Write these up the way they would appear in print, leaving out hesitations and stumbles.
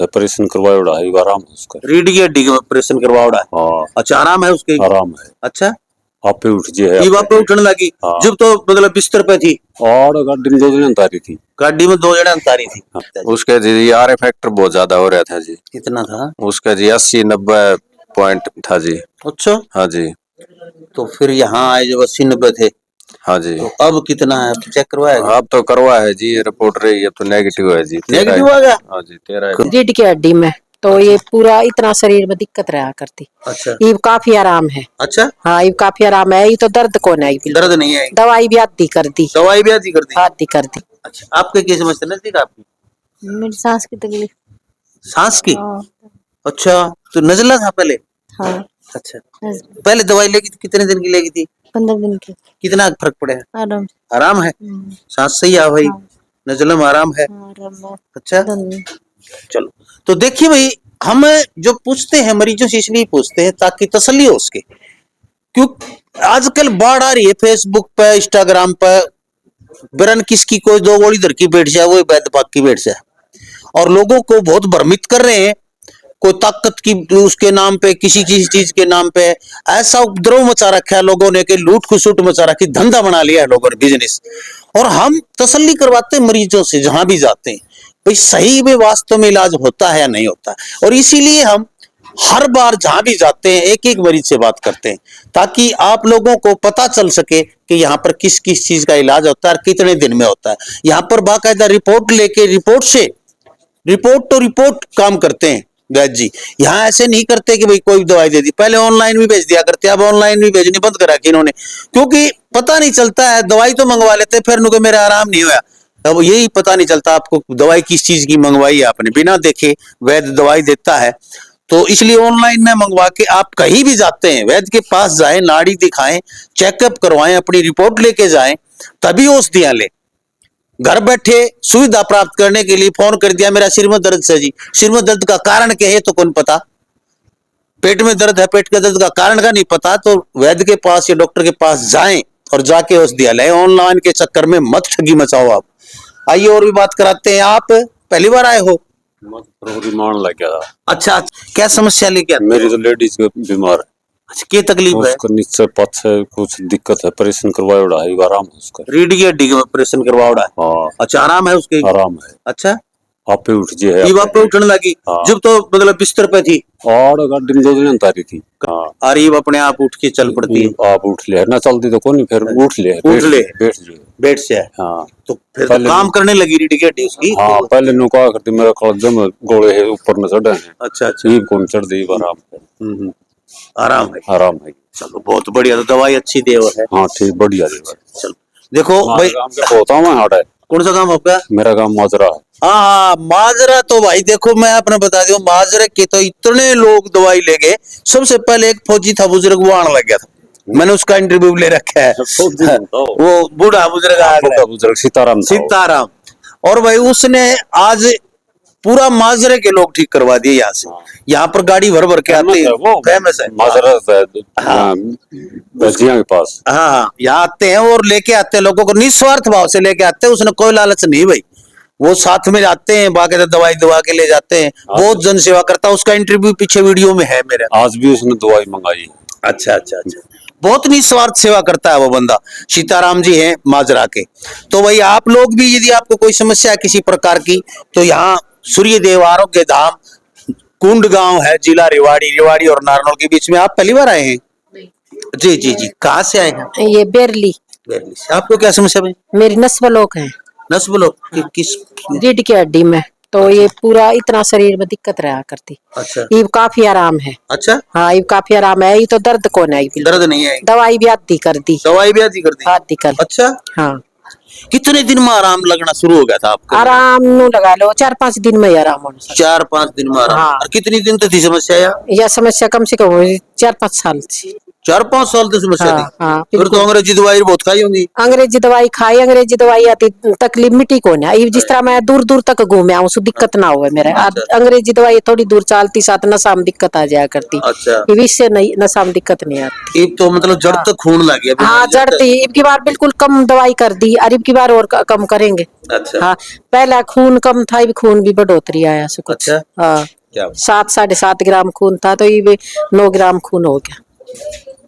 है, ऑपरेशन करवाया है, आराम है उसका। रीढ़ की हड्डी का ऑपरेशन करवाया है। हाँ अच्छा, आराम है उसके? आराम है। अच्छा, आपे उठ जे है, ये वापे उठने लगी? हाँ। जब तो मतलब बिस्तर पे थी और गाड़ी में 2 जने उतारी थी। गाड़ी में 2 जने अंतारी थी। हाँ। उसके जी आर फैक्टर बहुत ज्यादा हो रहा था जी। कितना था उसका जी 80-90 पॉइंट था जी। अच्छा, हाँ जी। तो फिर यहाँ आए जब 80-90 थे, हाँ जी। तो अब कितना है? चेक करवाया? अब तो करवा है जी, रिपोर्ट रही है तो नेगेटिव है जी। नेगेटिव आ गया? हाँ जी, 13 रीढ़ की हड्डी में तो ये पूरा इतना शरीर में दिक्कत रहा करती। अच्छा ये काफी आराम है। अच्छा, हाँ, ये काफी आराम है। ये तो दर्द को नहीं, बिल्कुल दर्द नहीं है? दवाई भी आधी कर दी, दवाई भी आदि कर दी? आधी कर दी। अच्छा, आपके क्या समस्या नजदीक आपकी? मेरी सांस की तकलीफ। सांस की? हाँ। अच्छा, तो नजला था पहले? हाँ, अच्छा, पहले दवाई लेगी थी, कितने दिन की लेगी थी? 15 दिन की। कितना फर्क पड़ा है? आराम। आराम है? सांस सही आ भाई? हाँ। नजला में आराम है? आराम है। अच्छा, चलो। तो देखिए भाई, हम जो पूछते हैं मरीजों से इसलिए पूछते हैं ताकि तसल्ली हो उसके, क्यों आजकल बाढ़ आ रही है फेसबुक पे, इंस्टाग्राम पे, बिरन किसकी कोई 2 गोली धर की बैठ जाए, वो वैद्य पाक की बैठ जाए, और लोगों को बहुत भ्रमित कर रहे हैं। कोई ताकत की उसके नाम पे, किसी किसी चीज के नाम पे ऐसा उपद्रव मचा रखा है लोगों ने कि लूट खुसूट मचा रखी, धंधा बना लिया है लोगों ने, बिजनेस। और हम तसल्ली करवाते हैं मरीजों से जहां भी जाते हैं, भाई सही में वास्तव में इलाज होता है या नहीं होता। और इसीलिए हम हर बार जहां भी जाते हैं एक एक मरीज से बात करते हैं, ताकि आप लोगों को पता चल सके कि यहाँ पर किस किस चीज का इलाज होता है और कितने दिन में होता है। यहाँ पर बाकायदा रिपोर्ट लेके, रिपोर्ट तो रिपोर्ट काम करते हैं वैद्य जी। यहाँ ऐसे नहीं करते कि भाई कोई दवाई दे दी, पहले ऑनलाइन भी भेज दिया करते, अब ऑनलाइन भी भेजनी बंद करा के इन्होंने, क्योंकि पता नहीं चलता है। दवाई तो मंगवा लेते फिर नुके मेरा आराम नहीं हुआ, अब यही पता नहीं चलता आपको दवाई किस चीज की मंगवाई है आपने, बिना देखे वैद्य दवाई देता है। तो इसलिए ऑनलाइन में मंगवा के आप कहीं भी जाते हैं वैद्य के पास जाएं, नाड़ी दिखाएं, चेकअप करवाएं, अपनी रिपोर्ट लेके जाएं, तभी औषधियां लें। घर बैठे सुविधा प्राप्त करने के लिए फोन कर दिया मेरा सिर में दर्द से जी, सिर में दर्द का कारण क्या है तो कौन पता, पेट में दर्द है, पेट के दर्द का कारण का नहीं पता, तो वैद्य के पास या डॉक्टर के पास जाएं और जाके औषधियां लें। ऑनलाइन के चक्कर में मत ठगी मचाओ आप। आइए और भी बात कराते हैं। आप पहली बार आए हो? मान लग गया था। अच्छा, क्या समस्या लेके आते? मेरी तो लेडीज बीमार है। अच्छा, क्या तकलीफ है? उसका नीचे पीछे कुछ दिक्कत है, ऑपरेशन करवाया है, आराम है उसका। रीढ़ की हड्डी का ऑपरेशन करवाया है? हाँ। अच्छा, आराम है उसके? आराम है। अच्छा, आपे उठ जे है, ये वापे उठने लगी? हाँ। जब तो मतलब बिस्तर पे थी और गाड़ी में 2 जने उतारी थी। हाँ। और ये अपने आप उठ के चल पड़ती है? आप उठ ले ना, चलती तो कौन, फिर उठ ले बेड से है? हाँ। तो फिर तो काम करने लगी रीढ़ की हड्डी उसकी? हाँ, पहले नु कहा करती मेरा कलम गोले है ऊपर न चढ़े हैं। अच्छा अच्छा, ये कौन चढ़ दी, आराम है। आराम है? आराम है। चलो बहुत बढ़िया, तो दवाई अच्छी देव है। हाँ ठीक, बढ़िया देव। चलो देखो भाई, होता हूँ हटा। कौन सा काम आपका? मेरा काम माजरा है। हाँ, माजरा तो भाई देखो मैं आपने बता दूं, माजरे के तो इतने लोग दवाई ले गए। सबसे पहले एक फौजी था बुजुर्ग, वो आने लग गया था, मैंने उसका इंटरव्यू ले रखा है। वो बूढ़ा बुजुर्ग सीताराम, और भाई उसने आज पूरा माजरे के लोग ठीक करवा दिए यहाँ से। यहाँ पर गाड़ी भर भर के आते हैं, फेमस है माजरा के पास। हाँ, यहाँ आते हैं और लेके आते हैं लोगों को, निस्वार्थ भाव से लेके आते हैं, उसने कोई लालच नहीं भाई। वो साथ में जाते हैं, बाकायदा दवाई दवा के ले जाते हैं, बहुत जन सेवा करता है। उसका इंटरव्यू पीछे वीडियो में है मेरे। आज भी उसने दवाई मंगाई। अच्छा अच्छा अच्छा, बहुत निस्वार्थ सेवा करता है वो बंदा। सीताराम जी हैं माजरा के। तो भाई आप लोग भी यदि आपको कोई समस्या है किसी प्रकार की, तो यहाँ सूर्यदेव आरोग्य धाम, कुंड गांव है, जिला रेवाड़ी और नारनौल के बीच में। आप पहली बार आए हैं? जी जी जी, कहाँ से आए हैं? ये बेरली से। आपको क्या समस्या है? मेरी नस ब्लॉक है। नस ब्लॉक किस? रीढ़ की हड्डी में तो ये पूरा इतना शरीर में दिक्कत रहा करती। अच्छा, ये काफी आराम है। अच्छा, हाँ, ये काफी आराम है। ये तो दर्द को नहीं, दर्द नहीं है? दवाई भी आधी कर दी, दवाई भी आधी कर दी? आधी कर। अच्छा, हाँ। कितने दिन में आराम लगना शुरू हो गया था आपको? आराम नु लगा लो 4-5 दिन में ही आराम होना। 4-5 दिन में आराम? हाँ। और कितनी दिन तक थी समस्या? यह समस्या कम से कम 4-5 साल थी। 4-5 साल से समस्या हाँ, थी। हाँ, फिर तो अंग्रेजी दवाई बहुत खाई होंगी। अंग्रेजी दवाई खाई, अंग्रेजी दवाई आती तकलीफ मिट्टी को ना, जिस तरह मैं दूर दूर तक घूमे आऊँ, दिक्कत ना हुए मेरे। अंग्रेजी दवाई थोड़ी दूर चलती साथ नशा में दिक्कत आ जाया करती, अच्छा, इससे नहीं, नशा में दिक्कत नहीं आती। अब तो मतलब जड़ तक खून लग गया। हाँ, बीमारी जड़ तक। जड़ती अब की बार बिल्कुल कम दवाई कर दी, और अब की बार और कम करेंगे। अच्छा, हाँ, पहला खून कम था, अब खून भी बढ़ोतरी आया से कुछ। अच्छा, हाँ, क्या 7-7.5 ग्राम खून था, तो ये 9 ग्राम खून हो गया।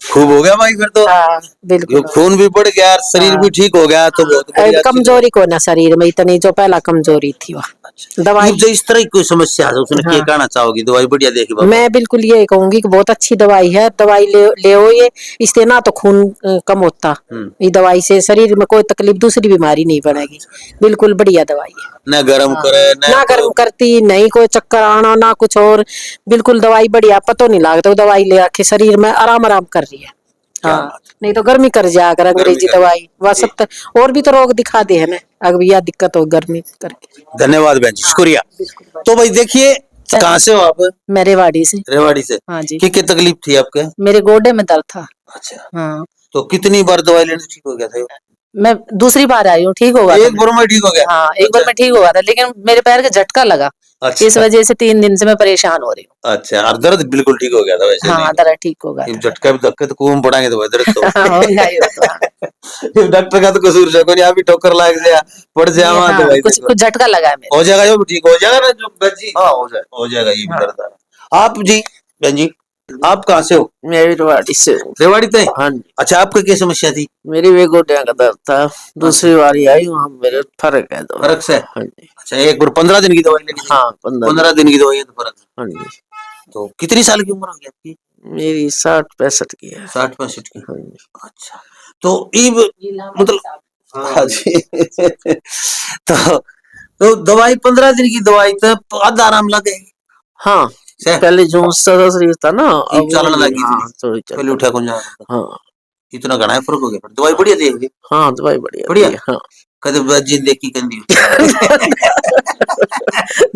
खूब हो गया भाई फिर तो। हाँ, ये बिल्कुल। खून भी बढ़ गया, शरीर भी ठीक हो गया, तो बहुत बढ़िया। अच्छी कमजोरी को ना शरीर में इतनी, जो पहला कमजोरी थी वह बात। दवाई। अब जो इस तरह की कोई समस्या है उसने क्या हाँ, कहना चाहोगी? दवाई बढ़िया देखी बाबा। मैं बिल्कुल ये कहूंगी कि बहुत अच्छी दवाई है, दवाई ले ये, इससे ना तो खून कम होता, ये दवाई से शरीर में कोई तकलीफ, दूसरी बीमारी नहीं बनेगी। बिल्कुल बढ़िया दवाई है। न गर्म करे ना गर्म करती, नहीं कोई चक्कर आना, ना कुछ और, बिल्कुल दवाई बढ़िया, पता नहीं लगता दवाई ले आके शरीर में आराम आराम कर रही है। हाँ, नहीं तो गर्मी कर जाया अगर अंग्रेजी दवाई, वह सब तो और भी तो रोग दिखा दे है ना, अगर यह दिक्कत हो गर्मी करके। धन्यवाद बहन जी, शुक्रिया। तो भाई देखिए, कहाँ से हो आप? मैं रेवाड़ी से। रेवाड़ी से। हाँ जी। क्या तकलीफ थी आपके? मेरे गोडे में दर्द था। अच्छा, हाँ, तो कितनी बार दवाई लेने से ठीक हो गया था? मैं दूसरी बार आई हूँ, ठीक होगा एक बार में ठीक हो गया? हाँ, एक बार में ठीक हुआ था, लेकिन मेरे पैर का झटका लगा। अच्छा, इस वजह से 3 दिन से मैं परेशान हो रही हूँ। अच्छा, और दर्द बिल्कुल ठीक हो गया था वैसे? हाँ, दर्द ठीक होगा नहीं, झटका भी धक्के तो खूब पड़ाएंगे तो दर्द तो होगा ही तो। डॉक्टर का तो कसूर है, कोई अभी ठोकर लग जाए पड़ जाए वहां तो भाई कुछ झटका लगा है मेरे। हो जाएगा, जो ठीक हो जाएगा ना जो बच्ची। हाँ, हो जाएगा ये भी दर्द। आप जी, बहन जी, आप कहाँ से हो? मैं रेवाड़ी से हूँ। रेवाड़ी से? हाँ जी। अच्छा, आपका क्या समस्या थी? मेरी भी गोटियां का दर्द था, दूसरी बारी आई हूँ, मेरे फर्क है तो। फर्क से? हाँ जी। अच्छा, एक बार 15 दिन की दवाई लेनी थी? हाँ, 15 दिन की दवाई है तो फर्क है। हाँ जी। तो कितनी साल की उम्र हो गई आपकी? मेरी 60-65 की है। 60-65 की। हाँ जी। अच्छा, तो इब मतलब हाँ जी तो दवाई 15 दिन की दवाई तो आधा आराम लगे। हाँ, से? पहले जो शरीर था ना, अब चलने लगी हाँ, थी। थोड़ी पहले उठा कौन जाता था। हाँ, इतना घना है फर्क हो गया। दवाई बढ़िया देगी? हाँ, दवाई बढ़िया बढ़िया? दी है, हाँ। कदे बजी देखी कंदी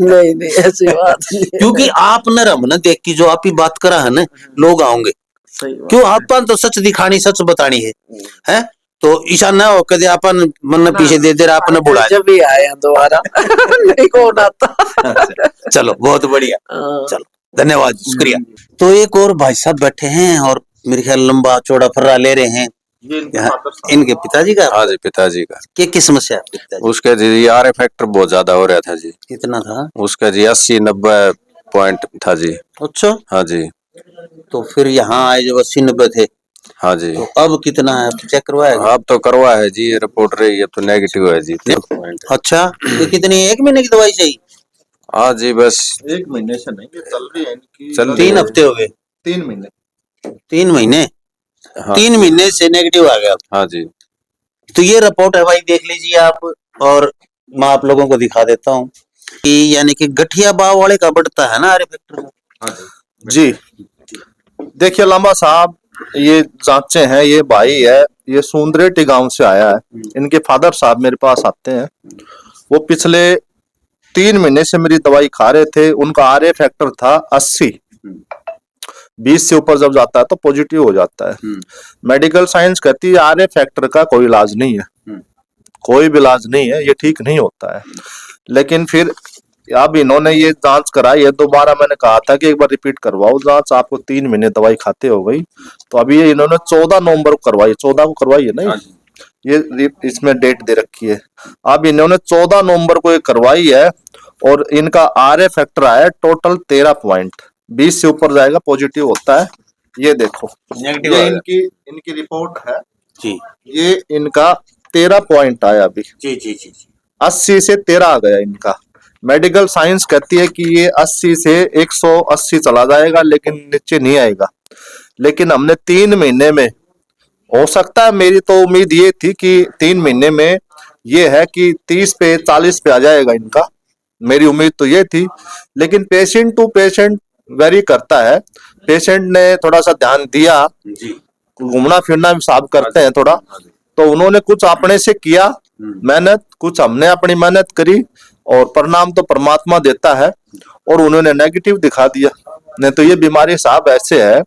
नहीं नहीं, ऐसी बात नहीं है। क्योंकि आप नरम ना देख की जो आप ही बात करा है ना, लोग आओगे। सही बात। क्यों आपन तो सच दिखानी, सच बतानी है? तो ऐसा ना हो कदे अपन मन पीछे दे दे आपने बुढ़ा जब भी आए हैं दोबारा नहीं कौन आता। चलो बहुत बढ़िया, चलो धन्यवाद, शुक्रिया। तो एक और भाई साहब बैठे हैं और मेरे ख्याल लंबा चौड़ा फर्रा ले रहे हैं। इनके पिताजी का? हाँ जी, पिताजी का। क्या समस्या है पिताजी? उसका जी आर फैक्टर बहुत ज्यादा हो रहा था जी। कितना था? उसका जी 80-90 पॉइंट था जी। अच्छा, हाँ जी। तो फिर यहाँ आए जब 80-90 थे, हाँ जी। तो अब कितना है? चेक करवाया? अब तो करवा है जी, रिपोर्ट रही है तो नेगेटिव है जी। अच्छा, तो कितनी, 1 महीने की दवाई चाहिए? हाँ जी, बस 1 महीने से नहीं, ये चल रही है इनकी। चल रही 3 है। हफ्ते हो गए? 3 महीने। 3 महीने? हाँ 3 महीने से नेगेटिव आ गया। हाँ जी। तो ये रिपोर्ट है भाई, देख लीजिए आप, और मैं आप लोगों को दिखा देता हूँ कि यानी कि गठिया बाव वाले का बढ़ता है ना आर फैक्टर का। जी, देखिए लांबा साहब, ये जांचे हैं, ये भाई है, ये सुंदरेटी गांव से आया है। इनके फादर साहब मेरे पास आते हैं, वो पिछले 3 महीने से मेरी दवाई खा रहे थे। उनका आर फैक्टर था 80। 20 से ऊपर जब जाता है तो पॉजिटिव हो जाता है। मेडिकल साइंस कहती है आर फैक्टर का कोई इलाज नहीं है, कोई भी इलाज नहीं है, ये ठीक नहीं होता है। लेकिन फिर अब इन्होंने ये जांच कराई है दोबारा। मैंने कहा था कि एक बार रिपीट करवाओ जांच, आपको 3 महीने दवाई खाते हो गई। तो अभी ये इन्होंने 14 नवंबर को करवाई, 14 को करवाई है नहीं, ये इसमें डेट दे रखी है। अब इन्होंने 14 नवंबर को ये करवाई है और इनका आर फैक्टर आया टोटल 13 पॉइंट। 20 से ऊपर जाएगा पॉजिटिव होता है। ये देखो, ये इनकी रिपोर्ट है जी, ये इनका 13 पॉइंट आया अभी। जी जी जी, 80 से 13 आ गया इनका। मेडिकल साइंस कहती है कि ये 80 से 180 चला जाएगा, लेकिन नीचे नहीं आएगा। लेकिन हमने 3 महीने में, हो सकता है, मेरी तो उम्मीद ये थी कि 3 महीने में ये है कि 30 पे 40 पे आ जाएगा इनका, मेरी उम्मीद तो ये थी। लेकिन पेशेंट टू पेशेंट वेरी करता है। पेशेंट ने थोड़ा सा ध्यान दिया, घूमना फिरना भी साफ करते हैं थोड़ा, तो उन्होंने कुछ अपने से किया मेहनत, कुछ हमने अपनी मेहनत करी, और परिणाम तो परमात्मा देता है। और उन्होंने नेगेटिव दिखा दिया। नहीं तो ये बीमारी साहब ऐसे है,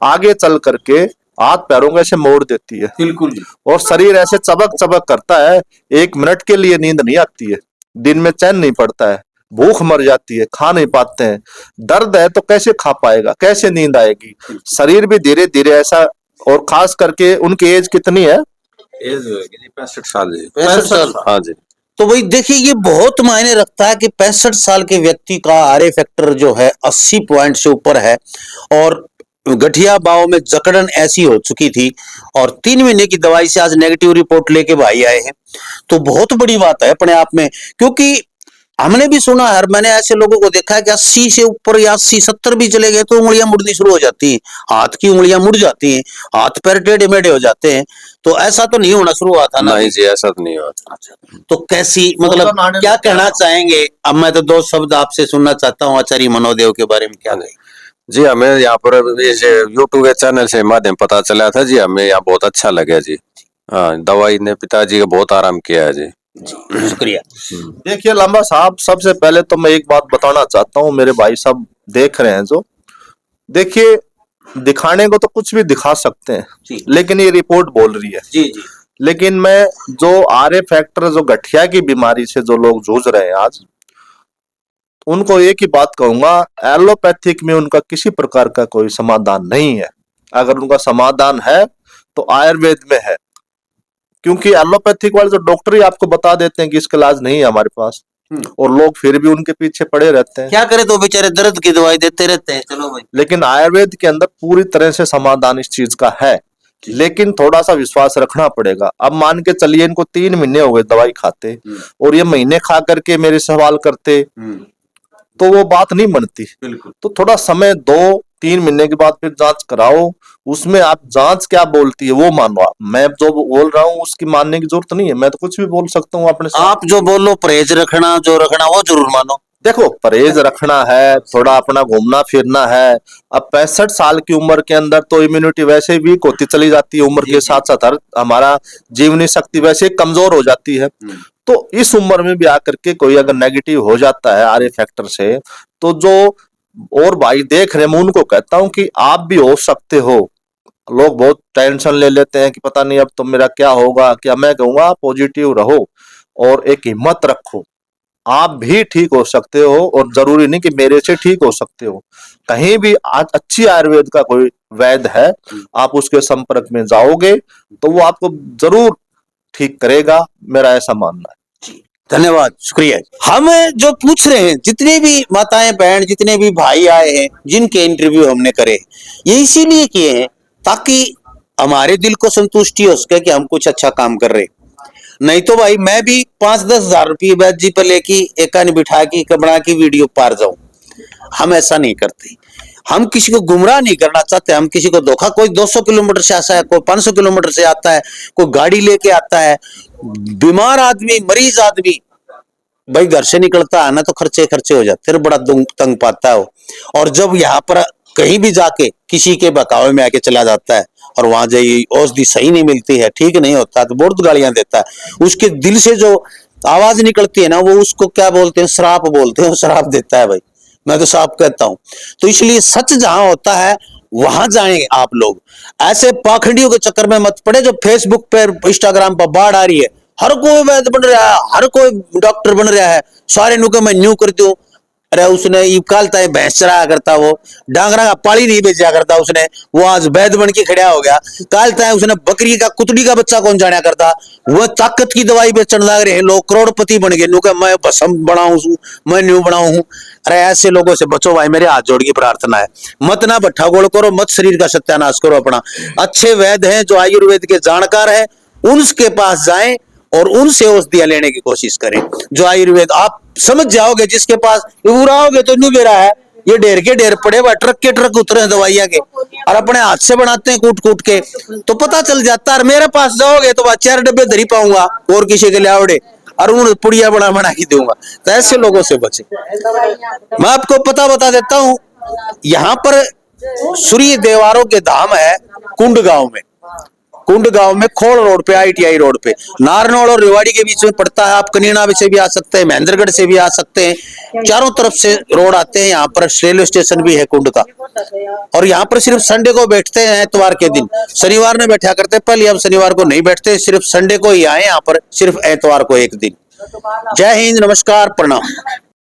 आगे चल करके हाथ पैरों को ऐसे मोड़ देती है, बिल्कुल और शरीर ऐसे चबक चबक करता है, 1 मिनट के लिए नींद नहीं आती है, दिन में चैन नहीं पड़ता है, भूख मर जाती है, खा नहीं पाते हैं, दर्द है तो कैसे खा पाएगा, कैसे नींद आएगी, शरीर भी धीरे धीरे ऐसा। और खास करके उनकी एज कितनी है? एज 65 साल जी। 65 साल। हाँ जी। तो वही देखिए, ये बहुत मायने रखता है कि 65 साल के व्यक्ति का आरए फैक्टर जो है 80 पॉइंट से ऊपर है, और गठिया बाहों में जकड़न ऐसी हो चुकी थी, और 3 महीने की दवाई से आज नेगेटिव रिपोर्ट लेके भाई आए हैं। तो बहुत बड़ी बात है अपने आप में, क्योंकि हमने भी सुना है और मैंने ऐसे लोगों को देखा है कि 80 से ऊपर या 80-70 भी चले गए तो उंगलियां मुड़नी शुरू हो जाती हैं, हाथ की उंगलियां मुड़ जाती हैं, हाथ पैर टेढ़े मेढ़े हो जाते हैं। तो ऐसा तो नहीं होना शुरू हुआ था ना? नहीं जी, ऐसा तो नहीं हुआ। तो कैसी, मतलब क्या कहना चाहेंगे? अब मैं तो 2 शब्द आपसे सुनना चाहता हूँ आचार्य मनोदेव के बारे में, क्या कहें? जी, हमें यहाँ पर यूट्यूब के चैनल से माध्यम पता चला था जी, हमें यहाँ बहुत अच्छा लगा जी। हाँ, दवाई ने पिताजी का बहुत आराम किया है जी। शुक्रिया। देखिए लांबा साहब, सबसे पहले तो मैं एक बात बताना चाहता हूँ, मेरे भाई सब देख रहे हैं जो, देखिए दिखाने को तो कुछ भी दिखा सकते हैं, लेकिन ये रिपोर्ट बोल रही है जी जी। लेकिन मैं जो आरए फैक्टर, जो गठिया की बीमारी से जो लोग जूझ रहे हैं आज, उनको एक ही बात कहूंगा, एलोपैथिक में उनका किसी प्रकार का कोई समाधान नहीं है। अगर उनका समाधान है तो आयुर्वेद में है, क्योंकि एलोपैथिक वाले जो डॉक्टर ही आपको बता देते हैं कि इसका इलाज नहीं है हमारे पास, और लोग फिर भी उनके पीछे पड़े रहते हैं। क्या करे तो बेचारे दर्द की दवाई देते रहते हैं। चलो भाई, लेकिन आयुर्वेद के अंदर पूरी तरह से समाधान इस चीज का है, लेकिन थोड़ा सा विश्वास रखना पड़ेगा। अब मान के चलिए इनको 3 महीने हो गए दवाई खाते, और ये महीने खा करके मेरे सवाल करते, तो वो बात नहीं बनती। तो थोड़ा समय दो, 3 महीने के बाद फिर जांच कराओ, उसमें आप जांच क्या बोलती है वो मानो। आप, मैं जो बोल रहा हूँ उसकी मानने की जरूरत नहीं है, मैं तो कुछ भी बोल सकता हूँ अपने साथ। आप जो बोलो परहेज रखना, जो रखना वो जरूर मानो। देखो, परहेज रखना है, थोड़ा अपना घूमना फिरना है। अब 65 साल की उम्र के अंदर तो इम्यूनिटी वैसे ही वीक होती चली जाती है, उम्र के साथ साथ हमारा जीवनी शक्ति वैसे ही कमजोर हो जाती है। तो इस उम्र में भी आकर के कोई अगर नेगेटिव हो जाता है आरए फैक्टर से, तो जो और भाई देख रहे हैं, मैं उनको कहता हूं कि आप भी हो सकते हो। लोग बहुत टेंशन ले लेते हैं कि पता नहीं अब तो मेरा क्या होगा, क्या, मैं कहूंगा पॉजिटिव रहो और एक हिम्मत रखो, आप भी ठीक हो सकते हो, और जरूरी नहीं कि मेरे से ठीक हो सकते हो। कहीं भी आज अच्छी आयुर्वेद का कोई वैद्य है, आप उसके संपर्क में जाओगे तो वो आपको जरूर ठीक करेगा, मेरा ऐसा मानना है। धन्यवाद, शुक्रिया। हम जो पूछ रहे हैं, जितने भी माताएं बहन, जितने भी भाई आए हैं, जिनके इंटरव्यू हमने करे, ये इसीलिए किए हैं ताकि हमारे दिल को संतुष्टि हो सके कि हम कुछ अच्छा काम कर रहे हैं। नहीं तो भाई मैं भी 5-10 हजार रुपये वैद्य जी पर लेके एकान बिठा की कबड़ा की वीडियो पार जाऊं, हम ऐसा नहीं करते। हम किसी को गुमराह नहीं करना चाहते, हम किसी को धोखा, कोई 200 किलोमीटर से आता है, कोई 500 किलोमीटर से आता है, कोई गाड़ी लेके आता है। बीमार आदमी, मरीज आदमी भाई घर से निकलता है ना तो खर्चे हो जाते हैं, बड़ा तंग पाता है वो। और जब यहाँ पर कहीं भी जाके किसी के बहकावे में आके चला जाता है और वहां जाइए औषधि सही नहीं मिलती है, ठीक नहीं होता, तो बहुत गालियां देता है। उसके दिल से जो आवाज निकलती है ना, वो उसको क्या बोलते हैं, श्राप बोलते हैं, श्राप देता है भाई, मैं तो साफ कहता हूं। तो इसलिए सच जहां होता है वहां जाएंगे आप लोग, ऐसे पाखंडियों के चक्कर में मत पड़े। जो फेसबुक पे, इंस्टाग्राम पर बाढ़ आ रही है, हर कोई वैद्य बन रहा है, हर कोई डॉक्टर बन रहा है, सारे नुके मैं न्यू करती हूँ। अरे उसने कालता है भैंस चराया करता, वो डांगरा का पाली नहीं बेचा करता उसने, वो आज वैद्य बन के खड़ा हो गया। कालता है उसने बकरी का, कुतड़ी का बच्चा कौन जाना करता, वो ताकत की दवाई बेचने लग रहे हैं लोग, करोड़पति बन गए। नुके मैं भस्म बनाऊं, मैं न्यू बनाऊं हूं। अरे ऐसे लोगों से बचो भाई, मेरे हाथ जोड़ की प्रार्थना है। मत ना भट्ठा गोल करो, मत शरीर का सत्यानाश करो अपना। अच्छे वैद्य हैं जो आयुर्वेद के जानकार हैं, उनके पास जाएं और उनसे औषधियां लेने की कोशिश करें। जो आयुर्वेद आप समझ जाओगे, जिसके पास उड़ाओगे तो न्यू बेरा है, ये ढेर के ढेर पड़े हुए, ट्रक के ट्रक उतरे हैं दवाइयां के, और अपने हाथ से बनाते हैं कूट कूट के, तो पता चल जाता है। मेरे पास जाओगे तो 4 डब्बे धरी पाऊंगा और किसी के लिए आवड़े, और उन्हें पुड़िया बना के दूंगा। तो ऐसे लोगों से बचे। मैं आपको पता बता देता हूं, यहाँ पर सूर्य देवारों के धाम है कुंड गांव में, कुंड गांव में खोड़ रोड पे, ITI रोड पे, नारनौल और रेवाड़ी के बीच में पड़ता है। आप कनीना से भी आ सकते हैं, महेंद्रगढ़ से भी आ सकते हैं, चारों तरफ से रोड आते हैं। यहाँ पर रेलवे स्टेशन भी है कुंड का, और यहाँ पर सिर्फ संडे को बैठते हैं, एतवार के दिन। शनिवार में बैठा करते पहले, अब शनिवार को नहीं बैठते, सिर्फ संडे को ही आए यहाँ पर, सिर्फ एतवार को एक दिन। जय हिंद, नमस्कार, प्रणाम।